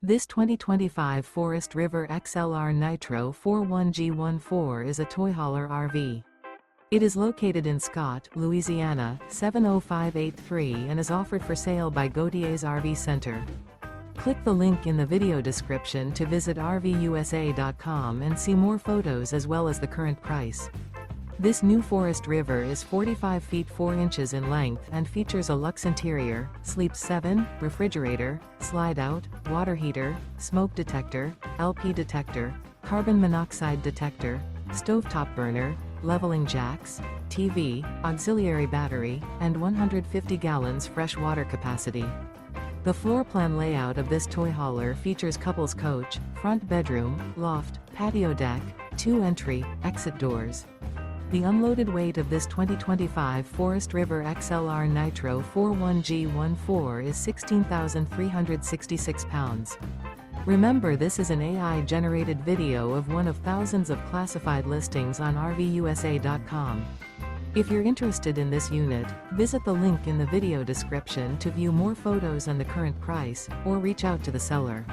This 2025 Forest River XLR Nitro 41G14 is a toy hauler RV. It is located in Scott, Louisiana, 70583 and is offered for sale by Gauthiers RV Center. Click the link in the video description to visit RVUSA.com and see more photos as well as the current price. This new Forest River is 45 feet 4 inches in length and features a luxe interior, sleeps 7, refrigerator, slide-out, water heater, smoke detector, LP detector, carbon monoxide detector, stovetop burner, leveling jacks, TV, auxiliary battery, and 150 gallons fresh water capacity. The floor plan layout of this toy hauler features couples coach, front bedroom, loft, patio deck, 2 entry, exit doors. The unloaded weight of this 2025 Forest River XLR Nitro 41G14 is 16,366 pounds. Remember, this is an AI-generated video of one of thousands of classified listings on RVUSA.com. If you're interested in this unit, visit the link in the video description to view more photos and the current price, or reach out to the seller.